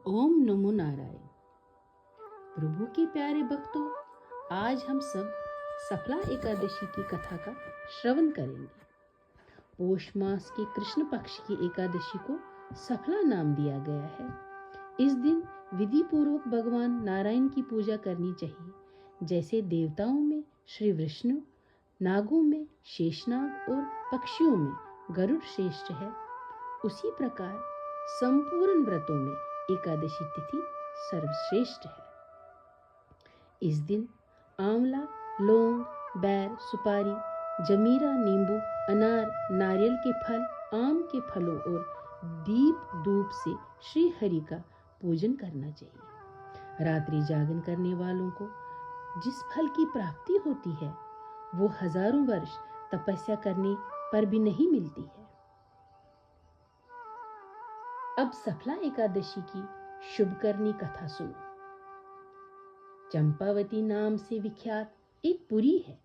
ओम नमो नारायण। प्रभु के प्यारे भक्तों, आज हम सब सफला एकादशी की कथा का श्रवण करेंगे। पौष मास की कृष्ण पक्ष की एकादशी को सफला नाम दिया गया है। इस दिन विधि पूर्वक भगवान नारायण की पूजा करनी चाहिए। जैसे देवताओं में श्री विष्णु, नागों में शेषनाग और पक्षियों में गरुड़ श्रेष्ठ है, उसी प्रकार संपूर्ण व्रतों में एकादशी तिथि सर्वश्रेष्ठ है। इस दिन आंवला, लौंग, बैर, सुपारी, जमीरा, नींबू, अनार, नारियल के फल, आम के फलों और दीप धूप से श्री हरि का पूजन करना चाहिए। रात्रि जागरण करने वालों को जिस फल की प्राप्ति होती है वो हजारों वर्ष तपस्या करने पर भी नहीं मिलती है। अब सफला एकादशी की शुभ करनी कथा सुनो। चंपावती नाम से विख्यात एक पुरी है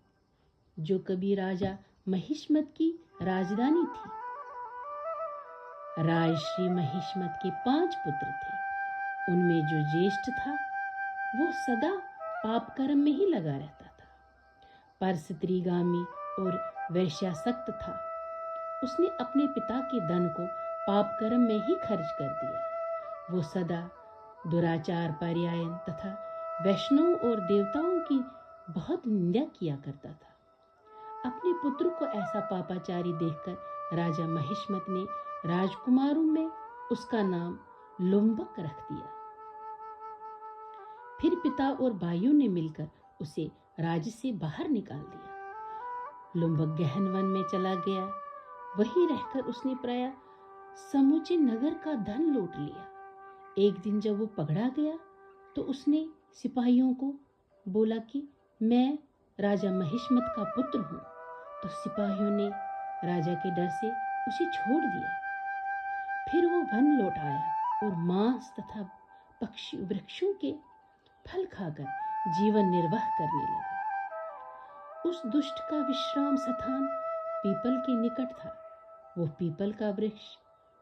जो कभी राजा महिष्मत की राजधानी थी। राजश्री महिष्मत के 5 पुत्र थे। उनमें जो ज्येष्ठ था वो सदा पाप कर्म में ही लगा रहता था, पर स्त्रीगामी और वैश्यासक्त था। उसने अपने पिता के धन को पाप कर्म में ही खर्च कर दिया। वो सदा दुराचार, पर्यायन तथा वैष्णव और देवताओं की बहुत निंदा किया करता था। अपने पुत्र को ऐसा पापाचारी देखकर राजा महिष्मत ने राजकुमारों में उसका नाम लुम्बक रख दिया। फिर पिता और भाइयों ने मिलकर उसे राज्य से बाहर निकाल दिया। लुम्बक गहन वन में चला गया। वहीं रहकर उसने प्रायः समूचे नगर का धन लूट लिया। एक दिन जब वो पकड़ा गया तो उसने सिपाहियों को बोला कि मैं राजा महिष्मत का पुत्र हूँ। तो सिपाहियों ने राजा के डर से उसे छोड़ दिया। फिर वो वन लौट आया और मांस तथा पक्षी वृक्षों के फल खाकर जीवन निर्वाह करने लगा। उस दुष्ट का विश्राम स्थान पीपल के निकट था। वो पीपल का वृक्ष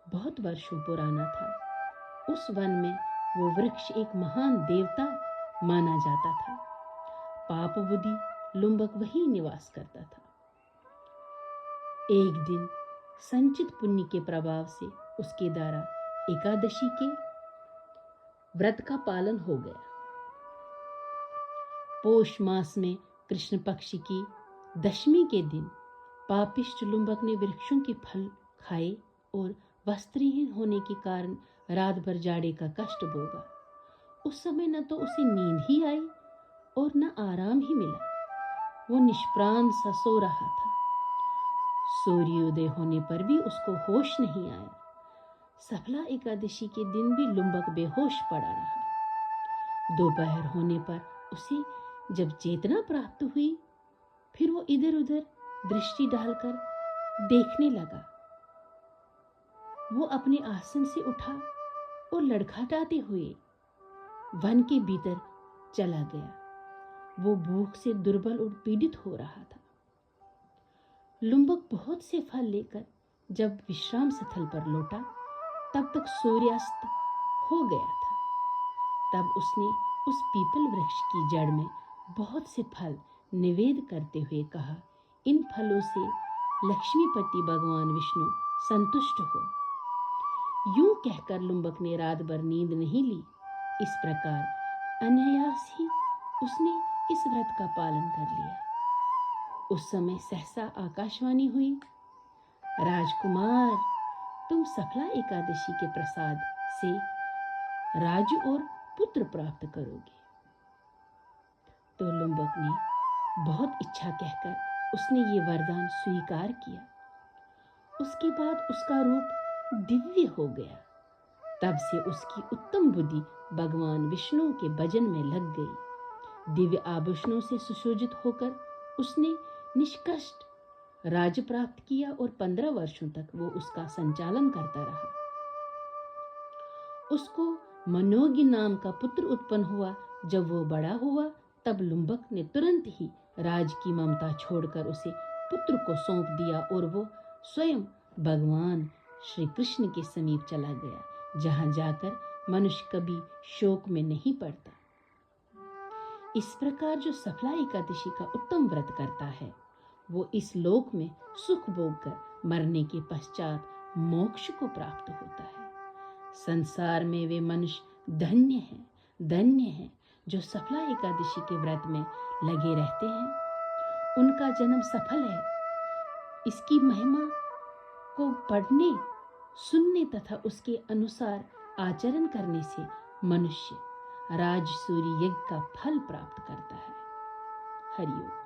बहुत वर्षों पुराना था। उस वन में वो वृक्ष एक महान देवता माना जाता था। पाप बुद्धि लुम्बक वहीं निवास करता था। एक दिन संचित पुण्य के प्रभाव से उसके द्वारा एकादशी के व्रत का पालन हो गया। पौष मास में कृष्ण पक्ष की दशमी के दिन पापिष्ट लुम्बक ने वृक्षों के फल खाए और वस्त्रहीन होने के कारण रात भर जाड़े का कष्ट भोगा। उस समय न तो उसे नींद ही आई और न आराम ही मिला। वो निष्प्राण सा सो रहा था। सूर्योदय होने पर भी उसको होश नहीं आया। सफला एकादशी के दिन भी लुम्बक बेहोश पड़ा रहा। दोपहर होने पर उसे जब चेतना प्राप्त हुई, फिर वो इधर उधर दृष्टि डालकर देखने लगा। वो अपने आसन से उठा और लड़खड़ाते हुए वन के भीतर चला गया। वो भूख से दुर्बल और पीड़ित हो रहा था। लुम्बक बहुत से फल लेकर जब विश्राम स्थल पर लौटा तब तक सूर्यास्त हो गया था। तब उसने उस पीपल वृक्ष की जड़ में बहुत से फल निवेद करते हुए कहा, इन फलों से लक्ष्मीपति भगवान विष्णु संतुष्ट हो। यूं कहकर लुम्बक ने रात भर नींद नहीं ली। इस प्रकार अनायास ही उसने इस व्रत का पालन कर लिया। उस समय सहसा आकाशवाणी हुई, राजकुमार, तुम सफला एकादशी के प्रसाद से राज्य और पुत्र प्राप्त करोगे। तो लुम्बक ने बहुत इच्छा कहकर उसने ये वरदान स्वीकार किया। उसके बाद उसका रूप दिव्य हो गया। तब से उसकी उत्तम बुद्धि भगवान विष्णु के भजन में लग गई। दिव्य आभूषणों से सुशोभित होकर उसने निष्कष्ट राज्य प्राप्त किया और 15 वर्षों तक वो उसका संचालन करता रहा। उसको मनोज्ञ नाम का पुत्र उत्पन्न हुआ। जब वो बड़ा हुआ तब लुम्बक ने तुरंत ही राज की ममता छोड़कर उसे पुत्र को सौंप दिया और वो स्वयं भगवान श्री कृष्ण के समीप चला गया, जहां जाकर मनुष्य कभी शोक में नहीं पड़ता। इस प्रकार जो सफला एकादशी का उत्तम व्रत करता है वो इस लोक में सुख भोग कर मरने के पश्चात मोक्ष को प्राप्त होता है। संसार में वे मनुष्य धन्य हैं जो सफला एकादशी के व्रत में लगे रहते हैं। उनका जन्म सफल है। इसकी महिमा को पढ़ने, सुनने तथा उसके अनुसार आचरण करने से मनुष्य राजसूरी यज्ञ का फल प्राप्त करता है। हरि ओम।